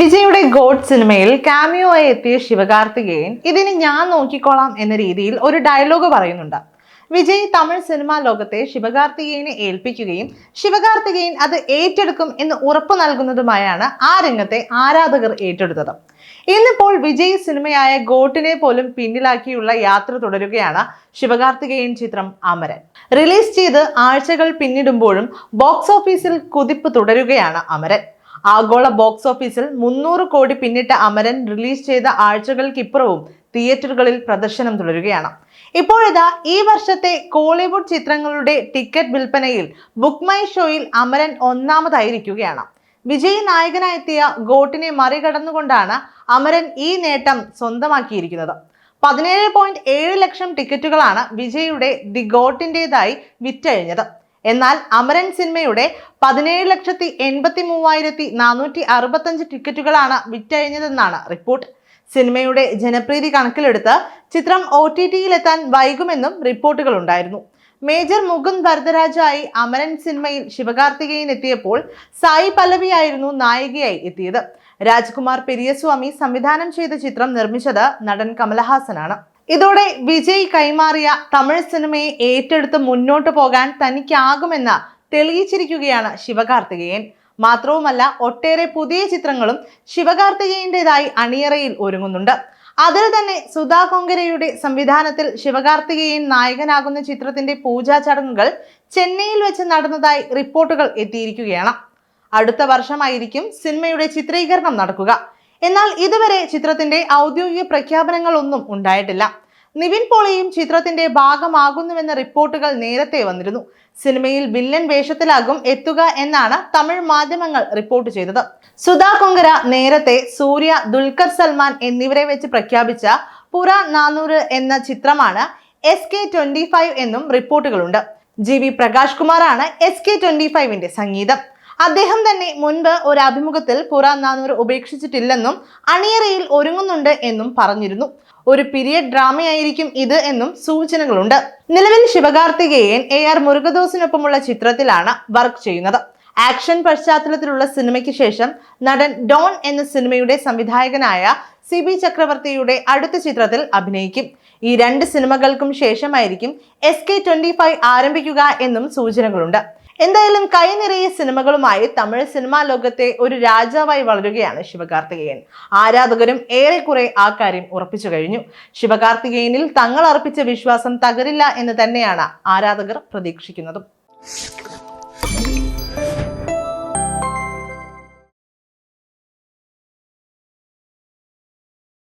വിജയുടെ ഗോഡ് സിനിമയിൽ കാമിയോ ആയി എത്തിയ ശിവകാർത്തികേയൻ ഇതിന് ഞാൻ നോക്കിക്കോളാം എന്ന രീതിയിൽ ഒരു ഡയലോഗ് പറയുന്നുണ്ട്. വിജയ് തമിഴ് സിനിമാ ലോകത്തെ ശിവകാർത്തികേയനെ ഏൽപ്പിക്കുകയും ശിവകാർത്തികേയൻ അത് ഏറ്റെടുക്കും എന്ന് ഉറപ്പു നൽകുന്നതുമായാണ് ആ രംഗത്തെ ആരാധകർ ഏറ്റെടുത്തത്. ഇന്നിപ്പോൾ വിജയ് സിനിമയായ ഗോട്ടിനെ പോലും പിന്നിലാക്കിയുള്ള യാത്ര തുടരുകയാണ് ശിവകാർത്തികേയൻ ചിത്രം അമരൻ. റിലീസ് ചെയ്ത് ആഴ്ചകൾ പിന്നിടുമ്പോഴും ബോക്സ് ഓഫീസിൽ കുതിപ്പ് തുടരുകയാണ് അമരൻ. ആഗോള ബോക്സ് ഓഫീസിൽ 300 കോടി പിന്നിട്ട അമരൻ റിലീസ് ചെയ്ത ആഴ്ചകൾക്കിപ്പുറവും തിയേറ്ററുകളിൽ പ്രദർശനം തുടരുകയാണ്. ഇപ്പോഴിതാ ഈ വർഷത്തെ കോളിവുഡ് ചിത്രങ്ങളുടെ ടിക്കറ്റ് വിൽപ്പനയിൽ ബുക്ക് മൈ ഷോയിൽ അമരൻ ഒന്നാമതായിരിക്കുകയാണ്. വിജയ് നായകനായെത്തിയ ഗോട്ടിനെ മറികടന്നുകൊണ്ടാണ് അമരൻ ഈ നേട്ടം സ്വന്തമാക്കിയിരിക്കുന്നത്. 17.7 ലക്ഷം ടിക്കറ്റുകളാണ് വിജയുടെ ദി ഗോട്ടിൻ്റെതായി വിറ്റഴിഞ്ഞത്. എന്നാൽ അമരൻ സിനിമയുടെ 17,83,465 ടിക്കറ്റുകളാണ് വിറ്റഴിഞ്ഞതെന്നാണ് റിപ്പോർട്ട്. സിനിമയുടെ ജനപ്രീതി കണക്കിലെടുത്ത് ചിത്രം OTTയിൽ എത്താൻ വൈകുമെന്നും റിപ്പോർട്ടുകൾ ഉണ്ടായിരുന്നു. മേജർ മുകുന്ദ് വരദരാജായി അമരൻ സിനിമയിൽ ശിവകാർത്തികേയൻ എത്തിയപ്പോൾ സായി പല്ലവിയായിരുന്നു നായികയായി എത്തിയത്. രാജ്കുമാർ പെരിയസ്വാമി സംവിധാനം ചെയ്ത ചിത്രം നിർമ്മിച്ചത് നടൻ കമലഹാസനാണ്. ഇതോടെ വിജയ് കൈമാറിയ തമിഴ് സിനിമയെ ഏറ്റെടുത്ത് മുന്നോട്ട് പോകാൻ തനിക്കാകുമെന്ന് തെളിയിച്ചിരിക്കുകയാണ് ശിവകാർത്തികേയൻ. മാത്രവുമല്ല, ഒട്ടേറെ പുതിയ ചിത്രങ്ങളും ശിവകാർത്തികേയൻ്റെതായി അണിയറയിൽ ഒരുങ്ങുന്നുണ്ട്. അതിൽ തന്നെ സുധാ കൊങ്കരയുടെ സംവിധാനത്തിൽ ശിവകാർത്തികേയൻ നായകനാകുന്ന ചിത്രത്തിന്റെ പൂജാ ചടങ്ങുകൾ ചെന്നൈയിൽ വെച്ച് നടന്നതായി റിപ്പോർട്ടുകൾ എത്തിയിരിക്കുകയാണ്. അടുത്ത വർഷമായിരിക്കും സിനിമയുടെ ചിത്രീകരണം നടക്കുക. എന്നാൽ ഇതുവരെ ചിത്രത്തിന്റെ ഔദ്യോഗിക പ്രഖ്യാപനങ്ങളൊന്നും ഉണ്ടായിട്ടില്ല. നിവിൻ പോളിയും ചിത്രത്തിന്റെ ഭാഗമാകുന്നുവെന്ന റിപ്പോർട്ടുകൾ നേരത്തെ വന്നിരുന്നു. സിനിമയിൽ വില്ലൻ വേഷത്തിലാകും എത്തുക എന്നാണ് തമിഴ് മാധ്യമങ്ങൾ റിപ്പോർട്ട് ചെയ്തത്. സുധാ കൊങ്കര നേരത്തെ സൂര്യ, ദുൽഖർ സൽമാൻ എന്നിവരെ വെച്ച് പ്രഖ്യാപിച്ച പുറ 400 എന്ന ചിത്രമാണ് SK25 എന്നും റിപ്പോർട്ടുകളുണ്ട്. GV പ്രകാശ് കുമാറാണ് SK25ന്റെ സംഗീതം. അദ്ദേഹം തന്നെ മുൻപ് ഒരു അഭിമുഖത്തിൽ പുറ 400 ഉപേക്ഷിച്ചിട്ടില്ലെന്നും അണിയറയിൽ ഒരുങ്ങുന്നുണ്ട് എന്നും പറഞ്ഞിരുന്നു. ഒരു പീരിയഡ് ഡ്രാമയായിരിക്കും ഇത് എന്നും സൂചനകളുണ്ട്. നിലവിൽ ശിവകാർത്തികേയൻ AR മുരുകദോസിനൊപ്പമുള്ള ചിത്രത്തിലാണ് വർക്ക് ചെയ്യുന്നത്. ആക്ഷൻ പശ്ചാത്തലത്തിലുള്ള സിനിമയ്ക്ക് ശേഷം നടൻ ഡോൺ എന്ന സിനിമയുടെ സംവിധായകനായ CB ചക്രവർത്തിയുടെ അടുത്ത ചിത്രത്തിൽ അഭിനയിക്കും. ഈ 2 സിനിമകൾക്കും ശേഷമായിരിക്കും SK25 ആരംഭിക്കുക എന്നും സൂചനകളുണ്ട്. എന്തായാലും കൈനിറയെ സിനിമകളുമായി തമിഴ് സിനിമാ ലോകത്തെ ഒരു രാജാവായി വളരുകയാണ് ശിവകാർത്തികേയൻ. ആരാധകരും ഏറെക്കുറെ ആ കാര്യം ഉറപ്പിച്ചു കഴിഞ്ഞു. ശിവകാർത്തികേയനിൽ തങ്ങൾ അർപ്പിച്ച വിശ്വാസം തകരില്ല എന്ന് തന്നെയാണ് ആരാധകർ പ്രതീക്ഷിക്കുന്നതും.